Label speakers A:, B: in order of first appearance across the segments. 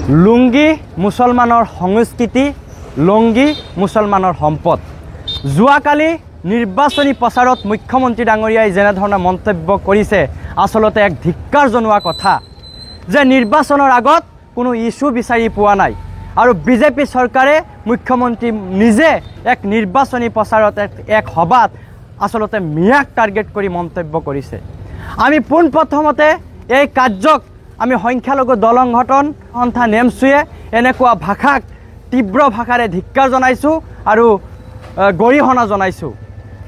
A: লুঙ্গি মুছলমানৰ সংস্কৃতি, লুঙ্গি মুছলমানৰ সম্পদ। যোৱাকালি নিৰ্বাচনী প্ৰচাৰত মুখ্যমন্ত্ৰী ডাঙৰীয়াই যেনেধৰণৰ মন্তব্য কৰিছে আচলতে এক ধিক্কাৰ জনোৱা কথা যে নিৰ্বাচনৰ আগত কোনো ইস্যু বিচাৰি পোৱা নাই আৰু বিজেপি চৰকাৰে মুখ্যমন্ত্ৰী নিজে এক নিৰ্বাচনী প্ৰচাৰত এক সভাত আচলতে মিয়াক টাৰ্গেট কৰি মন্তব্য কৰিছে। আমি পোনপ্ৰথমতে এই কাৰ্যক আমি সংখ্যালঘু দল সংগঠন সন্থা নেমচুৱে এনেকুৱা ভাষাক তীব্ৰ ভাষাৰে ধিক্কাৰ জনাইছোঁ আৰু গৰিহণা জনাইছোঁ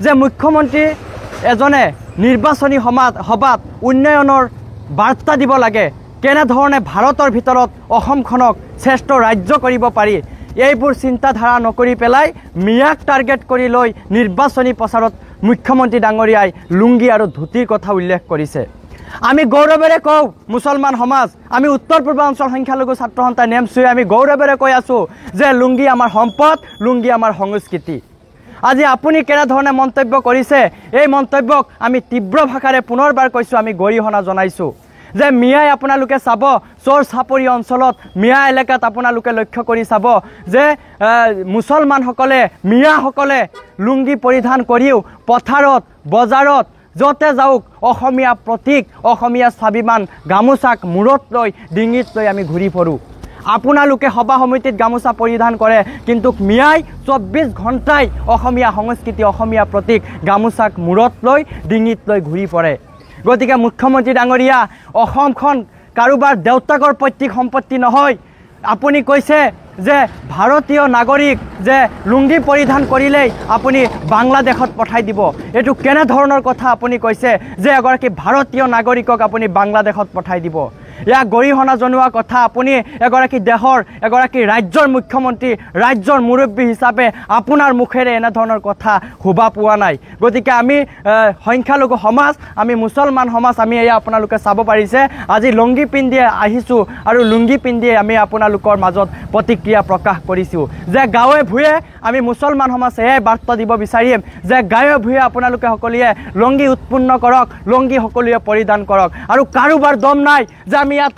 A: যে মুখ্যমন্ত্ৰী এজনে নিৰ্বাচনী সভাত উন্নয়নৰ বাৰ্তা দিব লাগে, কেনেধৰণে ভাৰতৰ ভিতৰত অসমখনক শ্ৰেষ্ঠ ৰাজ্য কৰিব পাৰি, এইবোৰ চিন্তাধাৰা নকৰি পেলাই মিয়াক টাৰ্গেট কৰি লৈ নিৰ্বাচনী প্ৰচাৰত মুখ্যমন্ত্ৰী ডাঙৰীয়াই লুঙ্গি আৰু ধুতিৰ কথা উল্লেখ কৰিছে। আমি গৌৰৱেৰে কওঁ মুছলমান সমাজ, আমি উত্তৰ পূৰ্বাঞ্চল সংখ্যালঘু ছাত্ৰ সন্থা নেমচুৱে আমি গৌৰৱেৰে কৈ আছোঁ যে লুঙ্গি আমাৰ সম্পদ, লুঙ্গি আমাৰ সংস্কৃতি। আজি আপুনি কেনেধৰণে মন্তব্য কৰিছে এই মন্তব্যক আমি তীব্ৰ ভাষাৰে পুনৰবাৰ কৈছোঁ, আমি গৰিহণা জনাইছোঁ যে মিয়াই আপোনালোকে চাব, চোৰ চাপৰি অঞ্চলত মিয়া এলেকাত আপোনালোকে লক্ষ্য কৰি চাব যে মুছলমানসকলে মিয়াসকলে লুঙ্গি পৰিধান কৰিও পথাৰত বজাৰত য'তে যাওক অসমীয়া প্ৰতীক, অসমীয়া স্বাভিমান গামোচাক মূৰত লৈ ডিঙিত লৈ আমি ঘূৰি ফুৰোঁ। আপোনালোকে সভা সমিতিত গামোচা পৰিধান কৰে, কিন্তু মিয়াই 24 ঘণ্টাই অসমীয়া সংস্কৃতি, অসমীয়া প্ৰতীক গামোচাক মূৰত লৈ ডিঙিত লৈ ঘূৰি ফুৰে। গতিকে মুখ্যমন্ত্ৰী ডাঙৰীয়া, অসমখন কাৰোবাৰ দেউতাকৰ পৈতৃক সম্পত্তি নহয়। আপুনি কৈছে যে ভাৰতীয় নাগৰিক যে লুঙ্গি পৰিধান কৰিলেই আপুনি বাংলাদেশত পঠাই দিব, এইটো কেনেধৰণৰ কথা আপুনি কৈছে যে এগৰাকী ভাৰতীয় নাগৰিকক আপুনি বাংলাদেশত পঠাই দিব? ইয়াক গৰিহণা জনোৱা কথা। আপুনি এগৰাকী দেশৰ, এগৰাকী ৰাজ্যৰ মুখ্যমন্ত্ৰী, ৰাজ্যৰ মুৰব্বী হিচাপে আপোনাৰ মুখেৰে এনেধৰণৰ কথা শোভা পোৱা নাই। গতিকে আমি সংখ্যালঘু সমাজ, আমি মুছলমান সমাজ, আমি এয়া আপোনালোকে চাব পাৰিছে আজি লুঙ্গি পিন্ধিয়ে আহিছোঁ আৰু লুঙ্গি পিন্ধিয়ে আমি আপোনালোকৰ মাজত প্ৰতিক্ৰিয়া প্ৰকাশ কৰিছোঁ যে গাঁৱে ভূঞে আমি মুছলমান সমাজ এয়াই বাৰ্তা দিব বিচাৰিম যে গাঁৱে ভূঞে আপোনালোকে সকলোৱে লুঙ্গি উৎপন্ন কৰক, লুঙ্গি সকলোৱে পৰিধান কৰক। আৰু কাৰোবাৰ দম নাই যে আমি ইয়াত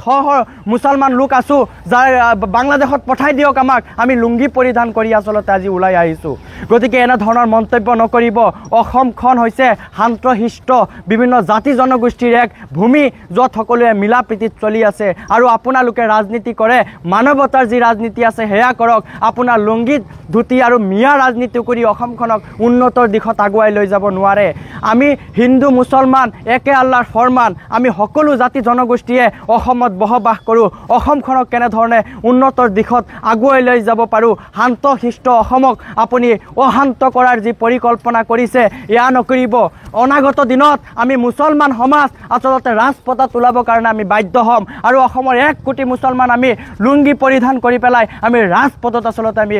A: মুছলমান লোক আছোঁ, যাৰ বাংলাদেশত পঠাই দিয়ক আমাক, আমি লুঙ্গি পৰিধান কৰি আচলতে আজি ওলাই আহিছোঁ। গতিকে এনেধৰণৰ মন্তব্য নকৰিব। অসমখন হৈছে শান্তশিষ্ট বিভিন্ন জাতি জনগোষ্ঠীৰ এক ভূমি, য'ত সকলোৱে মিলা প্ৰীতিত চলি আছে। আৰু আপোনালোকে ৰাজনীতি কৰে, মানৱতাৰ যি ৰাজনীতি আছে সেয়া কৰক। আপোনাৰ লুঙ্গিত ধুতি আৰু মিয়া ৰাজনীতি কৰি অসমখনক উন্নতৰ দিশত আগুৱাই লৈ যাব নোৱাৰে। আমি হিন্দু মুছলমান একে আল্লাৰ ফৰমান, আমি সকলো জাতি জনগোষ্ঠীয়ে অসমত বসবাস কৰোঁ। অসমখনক কেনেধৰণে উন্নতৰ দিশত আগুৱাই লৈ যাব পাৰোঁ, শান্তশিষ্ট অসমক আপুনি অশান্ত কৰাৰ যি পৰিকল্পনা কৰিছে এয়া নকৰিব। অনাগত দিনত আমি মুছলমান সমাজ আচলতে ৰাজপথত ওলাবৰ কাৰণে আমি বাধ্য হ'ম আৰু অসমৰ 1 কোটি মুছলমান আমি লুঙ্গি পৰিধান কৰি পেলাই আমি ৰাজপথত আচলতে আমি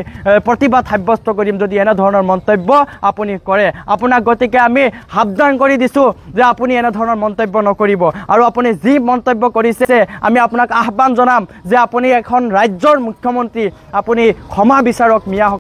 A: প্ৰতিবাদ সাব্যস্ত কৰিম যদি এনেধৰণৰ মন্তব্য আপুনি কৰে। আপোনাক গতিকে আমি সাৱধান কৰি দিছোঁ যে আপুনি এনেধৰণৰ মন্তব্য নকৰিব। আৰু আপুনি যি মন্তব্য কৰিছে আমি আপোনাক আহ্বান জনাম যে আপুনি এখন ৰাজ্যৰ মুখ্যমন্ত্ৰী, আপুনি ক্ষমা বিচাৰক মিয়া।